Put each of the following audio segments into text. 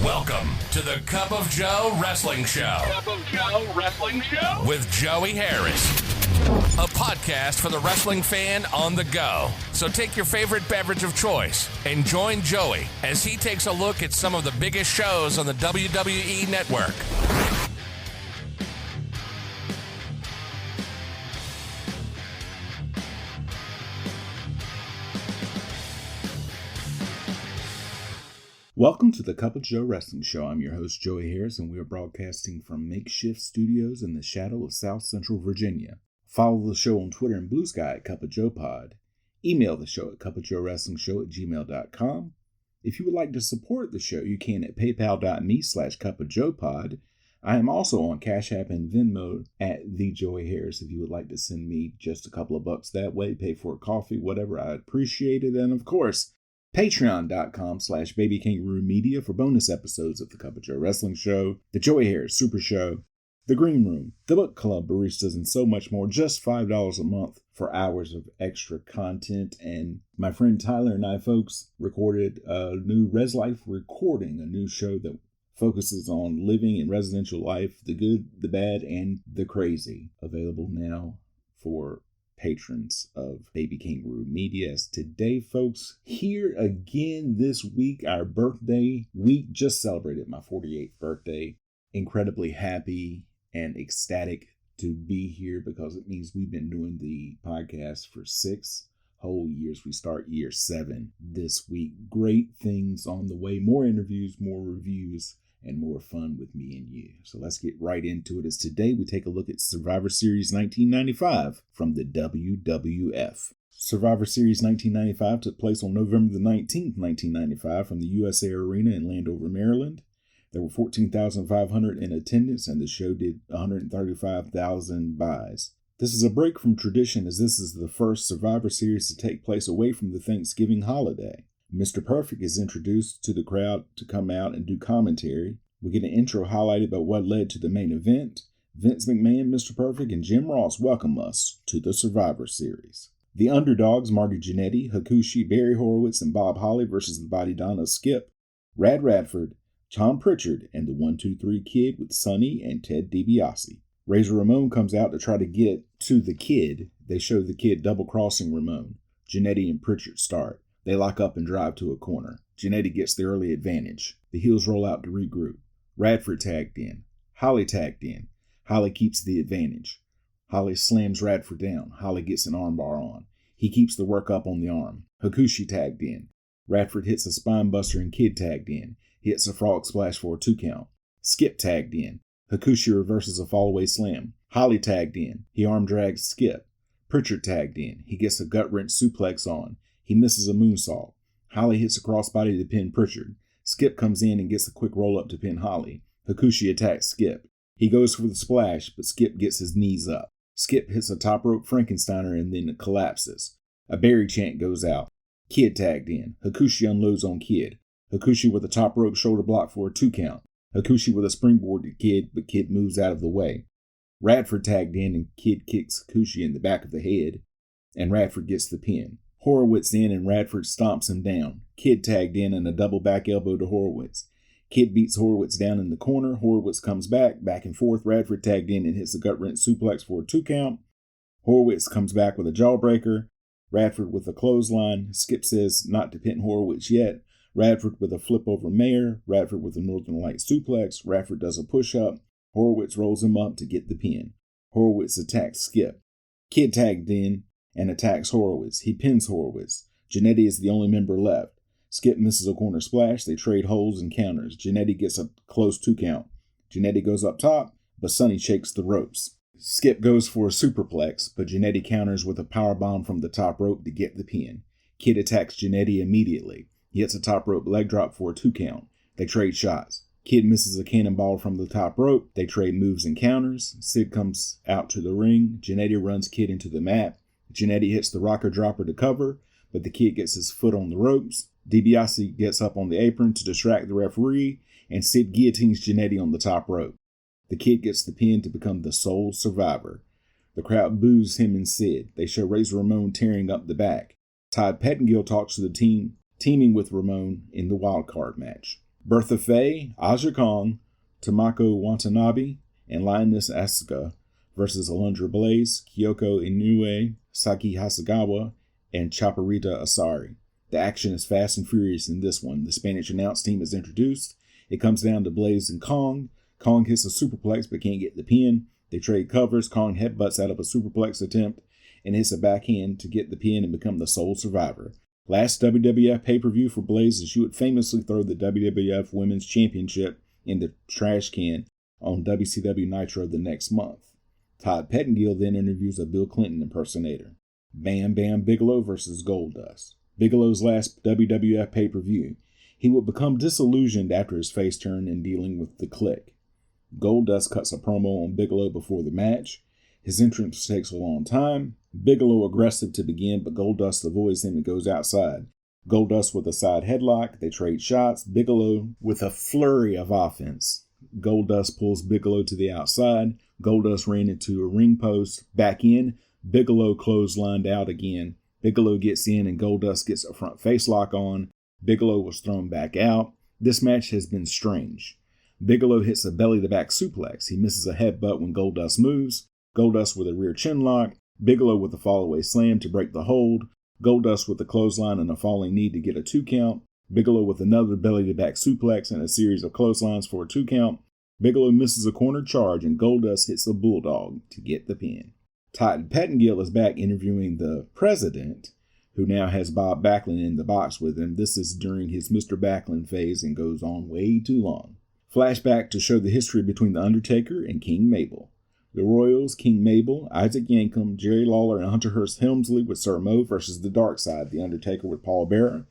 Welcome to the Cup of Joe Wrestling Show. Cup of Joe Wrestling Show? With Joey Harris. A podcast for the wrestling fan on the go. So take your favorite beverage of choice and join Joey as he takes a look at some of the biggest shows on the WWE Network. Welcome to the Cup of Joe Wrestling Show. I'm your host, Joey Harris, and we are broadcasting from makeshift studios in the shadow of South Central Virginia. Follow the show on Twitter and Blue Sky at Cup of Joe Pod. Email the show at cupofjoewrestlingshow@gmail.com. If you would like to support the show, you can at paypal.me/cupofjoepod. I am also on Cash App and Venmo at the Joey Harris. If you would like to send me just a couple of bucks that way, pay for a coffee, whatever, I appreciate it. And of course, patreon.com/babykangaroomedia for bonus episodes of the Cup of Joe Wrestling Show, the Joey Harris Super Show, the Green Room, the Book Club, Baristas, and so much more. Just $5 a month for hours of extra content. And my friend Tyler and I, folks, recorded a new Res Life recording, a new show that focuses on living in residential life, the good, the bad, and the crazy. Available now for patrons of Baby Kangaroo Media. As today, folks, here again this week, our birthday week, just celebrated my 48th birthday. Incredibly happy and ecstatic to be here because it means we've been doing the podcast for 6 whole years. We start year 7 this week. Great things on the way. More interviews, more reviews, and more fun with me and you. So let's get right into it. As today we take a look at Survivor Series 1995 from the WWF. Survivor Series 1995 took place on November the 19th, 1995 from the USA Arena in Landover, Maryland. There were 14,500 in attendance and the show did 135,000 buys. This is a break from tradition as this is the first Survivor Series to take place away from the Thanksgiving holiday. Mr. Perfect is introduced to the crowd to come out and do commentary. We get an intro highlighted by what led to the main event. Vince McMahon, Mr. Perfect, and Jim Ross welcome us to the Survivor Series. The underdogs, Marty Jannetty, Hakushi, Barry Horowitz, and Bob Holly versus the Body Donna Skip, Rad Radford, Tom Pritchard, and the 1-2-3 Kid with Sonny and Ted DiBiase. Razor Ramon comes out to try to get to the Kid. They show the Kid double-crossing Ramon. Jannetty and Pritchard start. They lock up and drive to a corner. Jannetty gets the early advantage. The heels roll out to regroup. Radford tagged in. Holly tagged in. Holly keeps the advantage. Holly slams Radford down. Holly gets an armbar on. He keeps the work up on the arm. Hakushi tagged in. Radford hits a spine buster and Kid tagged in. He hits a frog splash for a 2 count. Skip tagged in. Hakushi reverses a fallaway slam. Holly tagged in. He arm drags Skip. Pritchard tagged in. He gets a gut wrench suplex on. He misses a moonsault. Holly hits a crossbody to pin Pritchard. Skip comes in and gets a quick roll-up to pin Holly. Hakushi attacks Skip. He goes for the splash, but Skip gets his knees up. Skip hits a top rope Frankensteiner and then it collapses. A Barry chant goes out. Kid tagged in. Hakushi unloads on Kid. Hakushi with a top rope shoulder block for a 2 count. Hakushi with a springboard to Kid, but Kid moves out of the way. Radford tagged in and Kid kicks Hakushi in the back of the head, and Radford gets the pin. Horowitz in and Radford stomps him down. Kid tagged in and a double back elbow to Horowitz. Kid beats Horowitz down in the corner. Horowitz comes back and forth. Radford tagged in and hits a gut wrench suplex for a 2 count. Horowitz comes back with a jawbreaker. Radford with a clothesline. Skip says not to pin Horowitz yet. Radford with a flip over Mayer. Radford with a Northern Light suplex. Radford does a push-up. Horowitz rolls him up to get the pin. Horowitz attacks Skip. Kid tagged in and attacks Horowitz. He pins Horowitz. Jannetty is the only member left. Skip misses a corner splash. They trade holds and counters. Jannetty gets a close 2 count. Jannetty goes up top, but Sonny shakes the ropes. Skip goes for a superplex, but Jannetty counters with a powerbomb from the top rope to get the pin. Kid attacks Jannetty immediately. He hits a top rope leg drop for a 2 count. They trade shots. Kid misses a cannonball from the top rope. They trade moves and counters. Sid comes out to the ring. Jannetty runs Kid into the mat. Jannetty hits the rocker dropper to cover, but the Kid gets his foot on the ropes. DiBiase gets up on the apron to distract the referee, and Sid guillotines Jannetty on the top rope. The Kid gets the pin to become the sole survivor. The crowd boos him and Sid. They show Razor Ramon tearing up the back. Todd Pettengill talks to the team, teaming with Ramon in the wild card match. Bertha Faye, Aja Kong, Tamako Watanabe, and Lioness Asuka versus Alundra Blayze, Kyoko Inoue, Saki Hasegawa, and Chaparita Asari. The action is fast and furious in this one. The Spanish announce team is introduced. It comes down to Blayze and Kong. Kong hits a superplex but can't get the pin. They trade covers. Kong headbutts out of a superplex attempt and hits a backhand to get the pin and become the sole survivor. Last WWF pay-per-view for Blayze, as she would famously throw the WWF Women's Championship in the trash can on WCW Nitro the next month. Todd Pettengill then interviews a Bill Clinton impersonator. Bam Bam Bigelow versus Goldust. Bigelow's last WWF pay-per-view. He would become disillusioned after his face turned in dealing with the Clique. Goldust cuts a promo on Bigelow before the match. His entrance takes a long time. Bigelow aggressive to begin, but Goldust avoids him and goes outside. Goldust with a side headlock. They trade shots. Bigelow with a flurry of offense. Goldust pulls Bigelow to the outside. Goldust ran into a ring post. Back in. Bigelow clotheslined out again. Bigelow gets in and Goldust gets a front face lock on. Bigelow was thrown back out. This match has been strange. Bigelow hits a belly-to-back suplex. He misses a headbutt when Goldust moves. Goldust with a rear chin lock. Bigelow with a fall-away slam to break the hold. Goldust with a clothesline and a falling knee to get a 2 count. Bigelow with another belly-to-back suplex and a series of clotheslines for a 2 count. Bigelow misses a corner charge and Goldust hits a bulldog to get the pin. Todd Pettengill is back interviewing the president, who now has Bob Backlund in the box with him. This is during his Mr. Backlund phase and goes on way too long. Flashback to show the history between The Undertaker and King Mabel. The Royals, King Mabel, Isaac Yankem, Jerry Lawler, and Hunter Hearst Helmsley with Sir Mo versus The Dark Side. The Undertaker with Paul Bearer,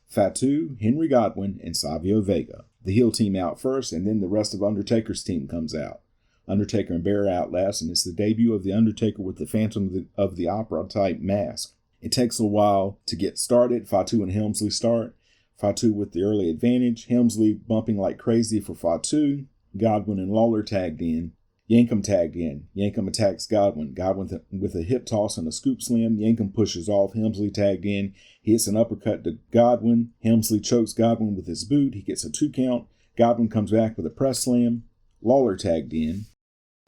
Fatu, Henry Godwin, and Savio Vega. The heel team out first, and then the rest of Undertaker's team comes out. Undertaker and Bearer out last, and it's the debut of The Undertaker with the Phantom of the Opera type mask. It takes a while to get started. Fatu and Helmsley start. Fatu with the early advantage. Helmsley bumping like crazy for Fatu. Godwin and Lawler tagged in. Yankem tagged in. Yankem attacks Godwin. Godwin with a hip toss and a scoop slam. Yankem pushes off. Helmsley tagged in. He hits an uppercut to Godwin. Helmsley chokes Godwin with his boot. He gets a 2 count. Godwin comes back with a press slam. Lawler tagged in.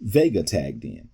Vega tagged in.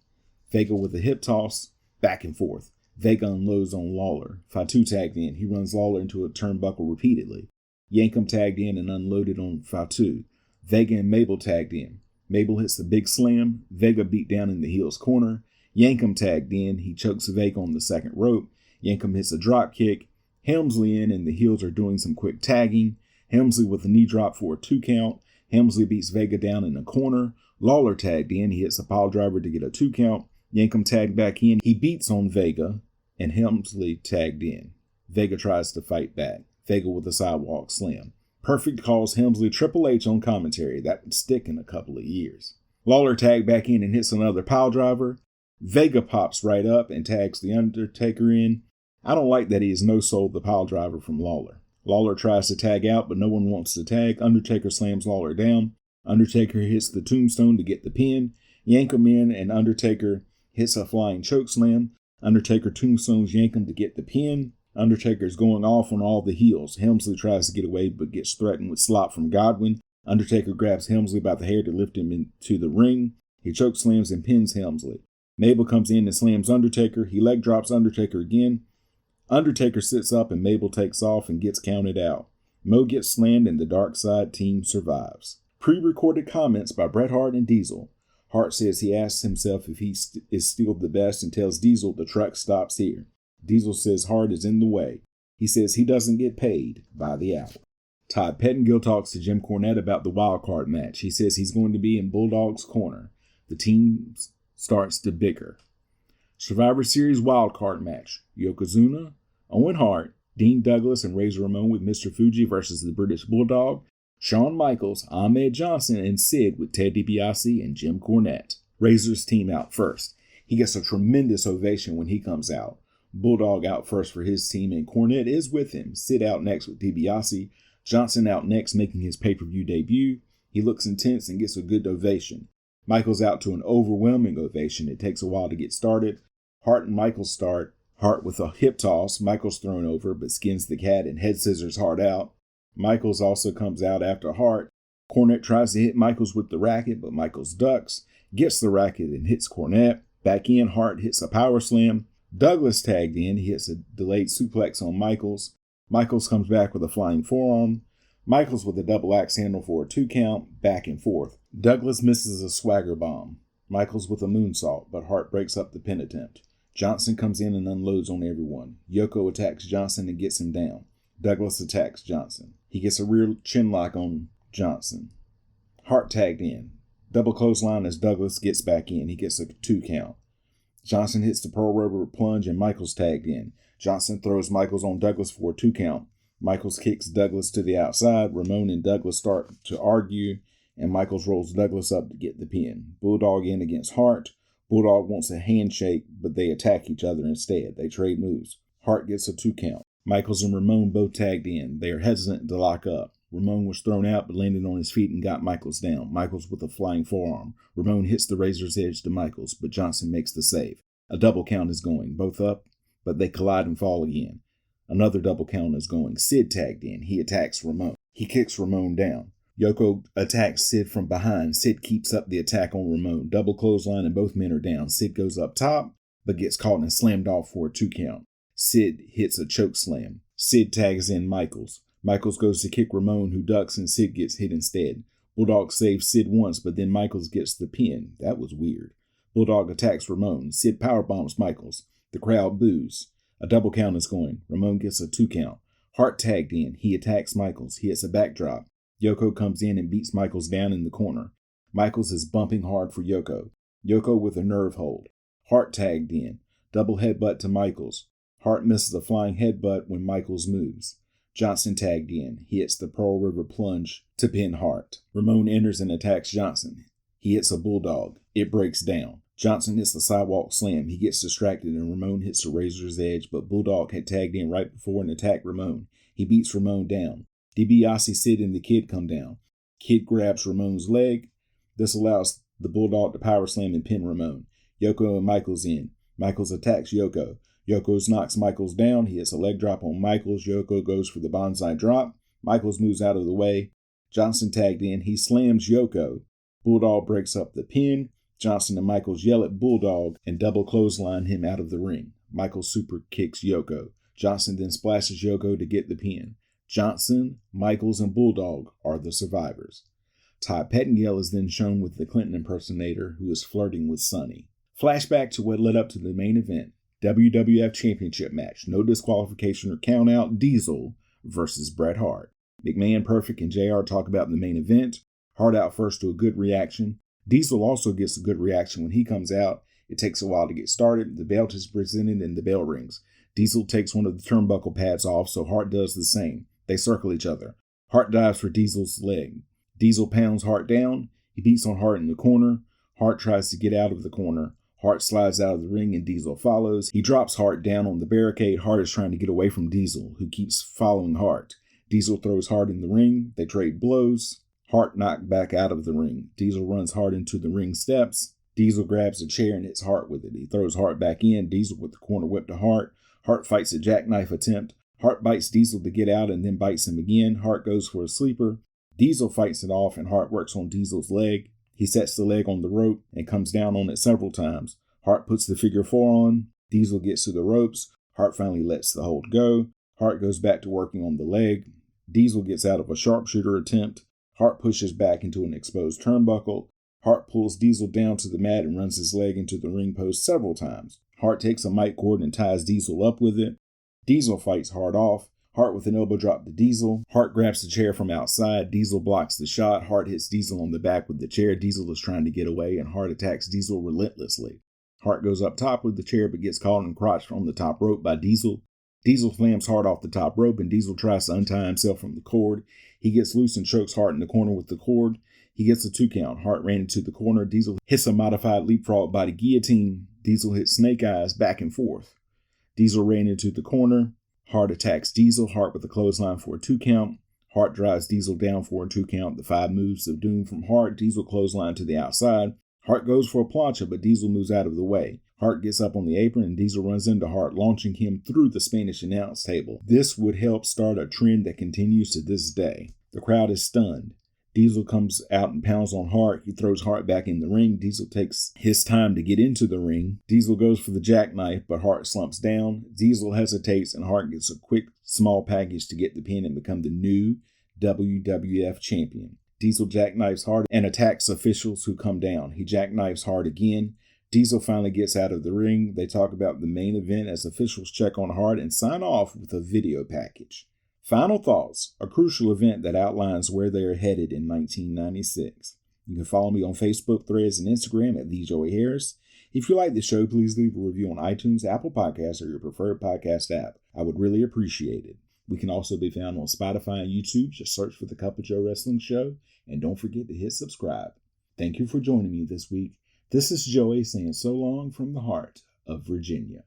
Vega with a hip toss. Back and forth. Vega unloads on Lawler. Fatu tagged in. He runs Lawler into a turnbuckle repeatedly. Yankem tagged in and unloaded on Fatu. Vega and Mabel tagged in. Mabel hits the big slam. Vega beat down in the heel's corner. Yankem tagged in. He chokes Vega on the second rope. Yankem hits a drop kick. Helmsley in and the heels are doing some quick tagging. Helmsley with a knee drop for a 2 count. Helmsley beats Vega down in the corner. Lawler tagged in. He hits a pile driver to get a 2 count. Yankem tagged back in. He beats on Vega and Helmsley tagged in. Vega tries to fight back. Vega with a sidewalk slam. Perfect calls Helmsley Triple H on commentary. That would stick in a couple of years. Lawler tagged back in and hits another pile driver. Vega pops right up and tags The Undertaker in. I don't like that he has no-sold the pile driver from Lawler. Lawler tries to tag out, but no one wants to tag. Undertaker slams Lawler down. Undertaker hits the tombstone to get the pin. Yankem in and Undertaker hits a flying choke slam. Undertaker tombstones Yankem to get the pin. Undertaker's going off on all the heels. Helmsley tries to get away but gets threatened with slop from Godwin. Undertaker grabs Helmsley by the hair to lift him into the ring. He choke slams and pins Helmsley. Mabel comes in and slams Undertaker. He leg drops Undertaker again. Undertaker sits up and Mabel takes off and gets counted out. Mo gets slammed and the Dark Side team survives. Pre-recorded comments by Bret Hart and Diesel. Hart says he asks himself if he is still the best and tells Diesel the truck stops here. Diesel says Hart is in the way. He says he doesn't get paid by the hour. Todd Pettengill talks to Jim Cornette about the wild card match. He says he's going to be in Bulldog's corner. The team starts to bicker. Survivor Series wild card match. Yokozuna, Owen Hart, Dean Douglas, and Razor Ramon with Mr. Fuji versus the British Bulldog. Shawn Michaels, Ahmed Johnson, and Sid with Ted DiBiase and Jim Cornette. Razor's team out first. He gets a tremendous ovation when he comes out. Bulldog out first for his team, and Cornette is with him. Sid out next with DiBiase. Johnson out next, making his pay-per-view debut. He looks intense and gets a good ovation. Michaels out to an overwhelming ovation. It takes a while to get started. Hart and Michaels start. Hart with a hip toss. Michaels thrown over, but skins the cat and head scissors Hart out. Michaels also comes out after Hart. Cornette tries to hit Michaels with the racket, but Michaels ducks, gets the racket and hits Cornette. Back in, Hart hits a power slam. Douglas tagged in. He hits a delayed suplex on Michaels. Michaels comes back with a flying forearm. Michaels with a double axe handle for a 2 count, back and forth. Douglas misses a swagger bomb. Michaels with a moonsault, but Hart breaks up the pin attempt. Johnson comes in and unloads on everyone. Yoko attacks Johnson and gets him down. Douglas attacks Johnson. He gets a rear chin lock on Johnson. Hart tagged in. Double clothesline as Douglas gets back in. He gets a 2 count. Johnson hits the Pearl Rubber plunge and Michaels tagged in. Johnson throws Michaels on Douglas for a 2 count. Michaels kicks Douglas to the outside. Ramon and Douglas start to argue, and Michaels rolls Douglas up to get the pin. Bulldog in against Hart. Bulldog wants a handshake, but they attack each other instead. They trade moves. Hart gets a 2 count. Michaels and Ramon both tagged in. They are hesitant to lock up. Ramon was thrown out but landed on his feet and got Michaels down. Michaels with a flying forearm. Ramon hits the razor's edge to Michaels, but Johnson makes the save. A double count is going. Both up, but they collide and fall again. Another double count is going. Sid tagged in. He attacks Ramon. He kicks Ramon down. Yoko attacks Sid from behind. Sid keeps up the attack on Ramon. Double clothesline and both men are down. Sid goes up top, but gets caught and slammed off for a 2 count. Sid hits a choke slam. Sid tags in Michaels. Michaels goes to kick Ramon, who ducks, and Sid gets hit instead. Bulldog saves Sid once, but then Michaels gets the pin. That was weird. Bulldog attacks Ramon. Sid powerbombs Michaels. The crowd boos. A double count is going. Ramon gets a 2 count. Hart tagged in. He attacks Michaels. He hits a backdrop. Yoko comes in and beats Michaels down in the corner. Michaels is bumping hard for Yoko. Yoko with a nerve hold. Hart tagged in. Double headbutt to Michaels. Hart misses a flying headbutt when Michaels moves. Johnson tagged in. He hits the Pearl River plunge to pin Hart. Ramon enters and attacks Johnson. He hits a bulldog. It breaks down. Johnson hits the sidewalk slam. He gets distracted and Ramon hits the razor's edge, but Bulldog had tagged in right before and attacked Ramon. He beats Ramon down. DiBiase, Sid, and the Kid come down. Kid grabs Ramon's leg. This allows the Bulldog to power slam and pin Ramon. Yoko and Michaels in. Michaels attacks Yoko. Yoko knocks Michaels down. He hits a leg drop on Michaels. Yoko goes for the bonsai drop. Michaels moves out of the way. Johnson tagged in. He slams Yoko. Bulldog breaks up the pin. Johnson and Michaels yell at Bulldog and double clothesline him out of the ring. Michaels super kicks Yoko. Johnson then splashes Yoko to get the pin. Johnson, Michaels, and Bulldog are the survivors. Ty Pettengill is then shown with the Clinton impersonator who is flirting with Sonny. Flashback to what led up to the main event. WWF Championship match. No disqualification or count out. Diesel versus Bret Hart. McMahon, Perfect, and JR talk about the main event. Hart out first to a good reaction. Diesel also gets a good reaction when he comes out. It takes a while to get started. The belt is presented and the bell rings. Diesel takes one of the turnbuckle pads off, so Hart does the same. They circle each other. Hart dives for Diesel's leg. Diesel pounds Hart down. He beats on Hart in the corner. Hart tries to get out of the corner. Hart slides out of the ring and Diesel follows. He drops Hart down on the barricade. Hart is trying to get away from Diesel, who keeps following Hart. Diesel throws Hart in the ring. They trade blows. Hart knocked back out of the ring. Diesel runs Hart into the ring steps. Diesel grabs a chair and hits Hart with it. He throws Hart back in. Diesel with the corner whip to Hart. Hart fights a jackknife attempt. Hart bites Diesel to get out and then bites him again. Hart goes for a sleeper. Diesel fights it off and Hart works on Diesel's leg. He sets the leg on the rope and comes down on it several times. Hart puts the figure 4 on. Diesel gets to the ropes. Hart finally lets the hold go. Hart goes back to working on the leg. Diesel gets out of a sharpshooter attempt. Hart pushes back into an exposed turnbuckle. Hart pulls Diesel down to the mat and runs his leg into the ring post several times. Hart takes a mic cord and ties Diesel up with it. Diesel fights Hart off. Hart with an elbow drop to Diesel. Hart grabs the chair from outside. Diesel blocks the shot. Hart hits Diesel on the back with the chair. Diesel is trying to get away, and Hart attacks Diesel relentlessly. Hart goes up top with the chair but gets caught and crotched on the top rope by Diesel. Diesel slams Hart off the top rope, and Diesel tries to untie himself from the cord. He gets loose and chokes Hart in the corner with the cord. He gets a 2 count. Hart ran into the corner. Diesel hits a modified leapfrog by the guillotine. Diesel hits Snake Eyes back and forth. Diesel ran into the corner. Hart attacks Diesel. Hart with a clothesline for a 2 count. Hart drives Diesel down for a 2 count. The 5 moves of doom from Hart. Diesel clothesline to the outside. Hart goes for a plancha, but Diesel moves out of the way. Hart gets up on the apron and Diesel runs into Hart, launching him through the Spanish announce table. This would help start a trend that continues to this day. The crowd is stunned. Diesel comes out and pounds on Hart. He throws Hart back in the ring. Diesel takes his time to get into the ring. Diesel goes for the jackknife, but Hart slumps down. Diesel hesitates, and Hart gets a quick, small package to get the pin and become the new WWF champion. Diesel jackknifes Hart and attacks officials who come down. He jackknifes Hart again. Diesel finally gets out of the ring. They talk about the main event as officials check on Hart and sign off with a video package. Final thoughts, a crucial event that outlines where they are headed in 1996. You can follow me on Facebook, Threads, and Instagram at TheJoeyHarris. If you like the show, please leave a review on iTunes, Apple Podcasts, or your preferred podcast app. I would really appreciate it. We can also be found on Spotify and YouTube. Just search for The Cup of Joe Wrestling Show, and don't forget to hit subscribe. Thank you for joining me this week. This is Joey saying so long from the heart of Virginia.